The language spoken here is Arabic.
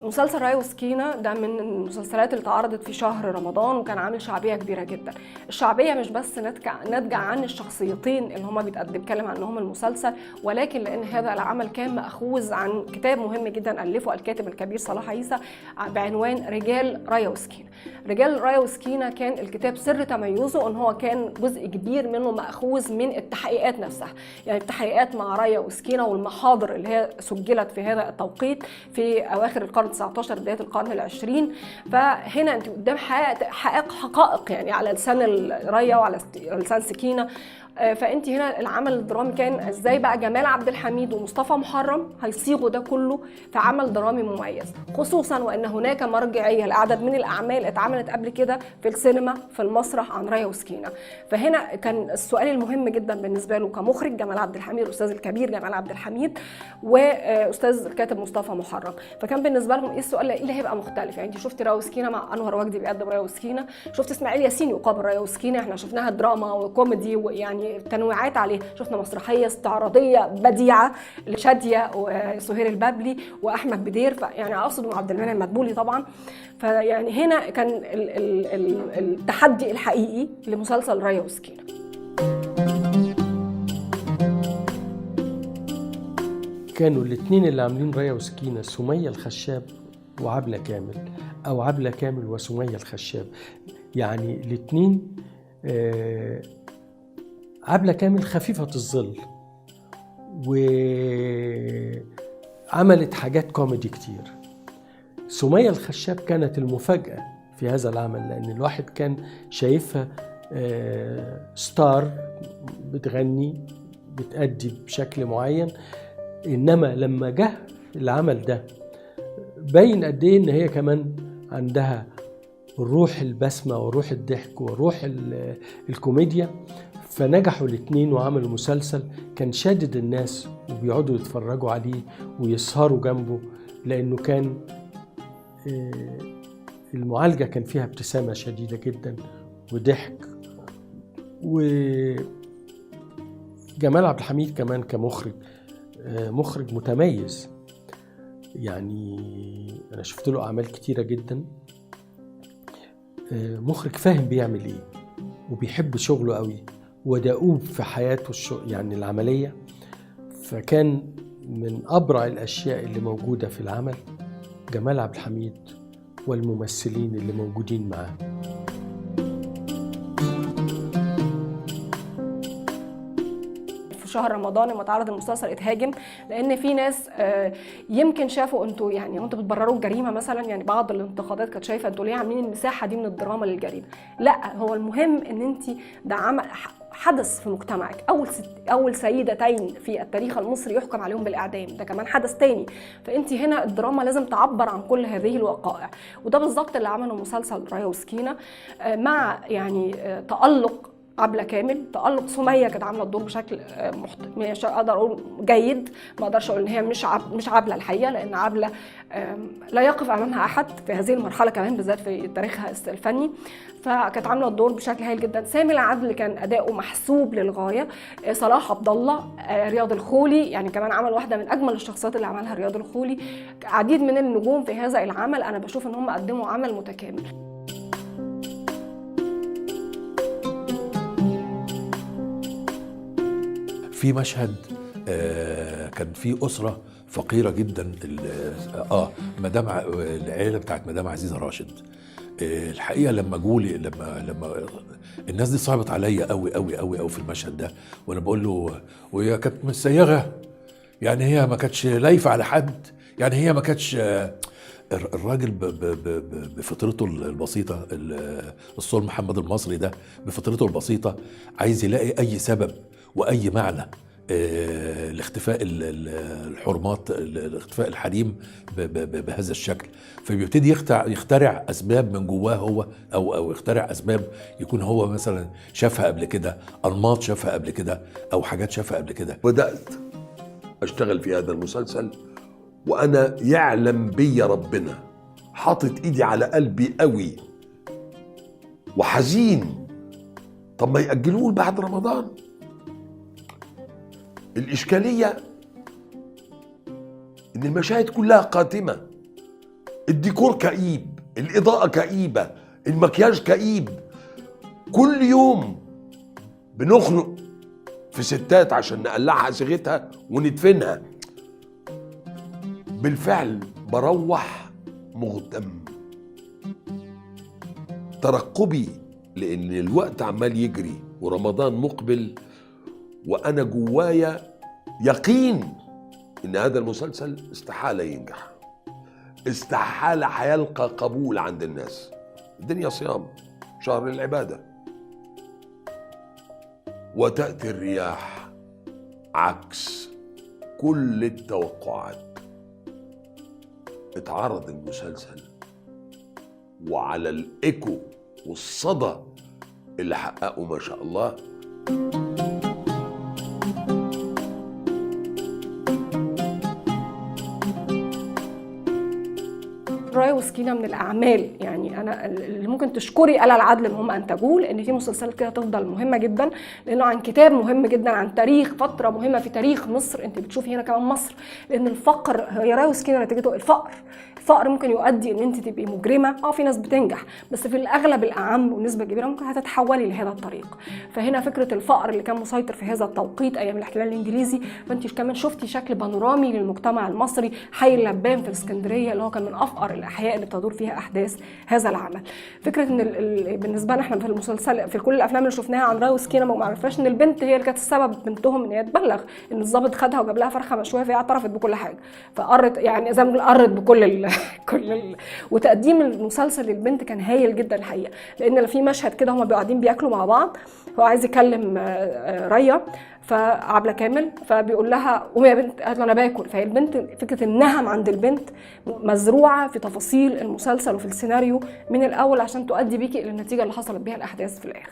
مسلسل ريا وسكينة ده من المسلسلات اللي اتعرضت في شهر رمضان وكان عامل شعبية كبيرة جدا. الشعبية مش بس ناتجة عن الشخصيتين اللي هما بيتكلم عنهم المسلسل، ولكن لأن هذا العمل كان مأخوذ عن كتاب مهم جدا ألفه الكاتب الكبير صلاح عيسى بعنوان رجال ريا وسكينة. رجال ريا وسكينة كان الكتاب سر تميزه ان هو كان جزء كبير منه مأخوذ من التحقيقات نفسها، يعني التحقيقات مع ريا وسكينة والمحاضر اللي هي سجلت في هذا التوقيت في أواخر القرن 19 بداية القرن العشرين. فهنا انت قدام حقائق يعني على لسان ريا وعلى لسان سكينة. فانت هنا العمل الدرامي كان ازاي بقى جمال عبد الحميد ومصطفى محرم هيصيغوا ده كله في عمل درامي مميز، خصوصا وان هناك مرجعيه لعدد من الاعمال اتعملت قبل كده في السينما في المسرح عن ريا وسكينة. فهنا كان السؤال المهم جدا بالنسبه له كمخرج جمال عبد الحميد، الاستاذ الكبير جمال عبد الحميد، واستاذ الكاتب مصطفى محرم. فكان بالنسبه لهم ايه السؤال ايه اللي هيبقى مختلف؟ يعني انت شفتي ريا وسكينة مع انور وجدي بيقدم ريا وسكينة، شفت اسماعيل ياسين يقابل ريا وسكينة، احنا شفناها دراما وكوميدي ويعني تنويعات عليه، شفنا مسرحيه استعراضيه بديعه لشاديه وسهير البابلي واحمد بدير، فيعني اقصد وعبد المنعم مدبولي طبعا. فيعني هنا كان التحدي الحقيقي لمسلسل ريا وسكينة. كانوا الاثنين اللي عاملين ريا وسكينة سمية الخشاب وعبلة كامل، او عبلة كامل وسمية الخشاب، يعني الاثنين. عبلة كامل خفيفة الظل وعملت حاجات كوميدي كتير. سمية الخشاب كانت المفاجأة في هذا العمل، لأن الواحد كان شايفها ستار بتغني بتأدي بشكل معين، إنما لما جه العمل ده باين قد إيه إن هي كمان عندها روح البسمة وروح الضحك وروح الكوميديا. فنجحوا الاثنين وعملوا مسلسل كان شادد الناس وبيقعدوا يتفرجوا عليه ويسهروا جنبه، لأنه كان المعالجة كان فيها ابتسامة شديدة جدا وضحك. وجمال عبد الحميد كمان كمخرج، مخرج متميز، يعني أنا شفت له أعمال كتيرة جدا. مخرج فاهم بيعمل إيه وبيحب شغله قوي ودؤوب في حياته يعني العملية. فكان من أبرع الأشياء اللي موجودة في العمل جمال عبد الحميد والممثلين اللي موجودين معاه. في شهر رمضان لما اتعرض المسلسل اتهاجم، لان في ناس يمكن شافوا انتوا يعني انتوا بتبرروا الجريمه مثلا، يعني بعض الانتقادات كانت شايفه انتوا ليه عاملين المساحه دي من الدراما للجريمه. لا، هو المهم ان انت ده عمل حدث في مجتمعك، اول سيدتين في التاريخ المصري يحكم عليهم بالاعدام، ده كمان حدث تاني. فانت هنا الدراما لازم تعبر عن كل هذه الوقائع، وده بالظبط اللي عمله مسلسل ريا وسكينة، مع يعني تألق عبلة كامل، تألق سمية كانت عامله الدور بشكل مش اقدر اقول جيد، ما اقدرش اقول ان هي مش عبلة الحقيقه، لان عبلة لا يقف امامها احد في هذه المرحله كمان بالذات في تاريخها الفني، فكانت عامله الدور بشكل هايل جدا. سامي العدل كان اداؤه محسوب للغايه. صلاح عبد الله، رياض الخولي يعني كمان عمل واحده من اجمل الشخصيات اللي عملها رياض الخولي. عديد من النجوم في هذا العمل، انا بشوف ان هم قدموا عمل متكامل. في مشهد كان في أسرة فقيرة جدا، مدام العيلة بتاعت مدام عزيزة راشد. الحقيقة لما جولي لما الناس دي صعبت عليا قوي قوي قوي قوي في المشهد ده، وانا بقول له وهي كانت متسيغة، يعني هي ما كانتش لايفة على حد، يعني هي ما كانتش الراجل بفطرته البسيطة، الصول محمد المصري ده بفطرته البسيطة عايز يلاقي أي سبب وأي معنى لاختفاء الحرمات، لاختفاء الحريم بهذا الشكل. فبيبتدي يخترع أسباب من جواه هو، أو يخترع أسباب يكون هو مثلا شافها قبل كده، أنماط شافها قبل كده، أو حاجات شافها قبل كده. بدأت أشتغل في هذا المسلسل وأنا يعلم بي ربنا حاطط إيدي على قلبي قوي وحزين. طب ما يأجلوه بعد رمضان. الإشكالية إن المشاهد كلها قاتمة، الديكور كئيب، الاضاءه كئيبه، المكياج كئيب. كل يوم بنخنق في ستات عشان نقلعها صيغتها وندفنها. بالفعل بروح مغتم، ترقبي، لان الوقت عمال يجري ورمضان مقبل، وانا جوايا يقين ان هذا المسلسل استحالة ينجح، استحالة هيلقى قبول عند الناس. الدنيا صيام، شهر العبادة، وتأتي الرياح عكس كل التوقعات. اتعرض المسلسل وعلى الإيكو والصدى اللي حققه ما شاء الله. راية وسكينة من الأعمال، يعني أنا اللي ممكن تشكري آلة العدل إن هم أنتجوه، لأن في مسلسلات كده تفضل مهمة جدا، لأنه عن كتاب مهم جدا، عن تاريخ، فترة مهمة في تاريخ مصر. أنت بتشوفي هنا كمان مصر، لأن الفقر، هي راية وسكينة نتيجته الفقر ممكن يؤدي ان انت تبقي مجرمه. في ناس بتنجح، بس في الاغلب الاعم والنسبه الكبيره ممكن هتتحولي لهذا الطريق. فهنا فكره الفقر اللي كان مسيطر في هذا التوقيت ايام الاحتلال الانجليزي، فانت كمان شفتي شكل بانورامي للمجتمع المصري. حي اللبان في الاسكندريه اللي هو كان من افقر الاحياء اللي بتدور فيها احداث هذا العمل. فكره ان بالنسبه لنا احنا في المسلسل، في كل الافلام اللي شفناها عن راية وسكينة، ما عرفناش ان البنت هي اللي كانت السبب، بنتهم، ان هي تبلغ ان الضابط خدها وجاب لها فرخه مشويه، فهي اعترفت بكل حاجه، فقرت يعني زي ما بنقول قرت بكل وتقديم المسلسل للبنت كان هايل جدا الحقيقه. لان في مشهد كده هما قاعدين بياكلوا مع بعض، هو عايز يكلم راية، فعبلة كامل، فبيقول لها قومي يا بنت، قالت له انا باكل. فهي البنت فكره النهم عند البنت مزروعه في تفاصيل المسلسل وفي السيناريو من الاول عشان تؤدي بيكي الى النتيجه اللي حصلت بيها الاحداث في الاخر.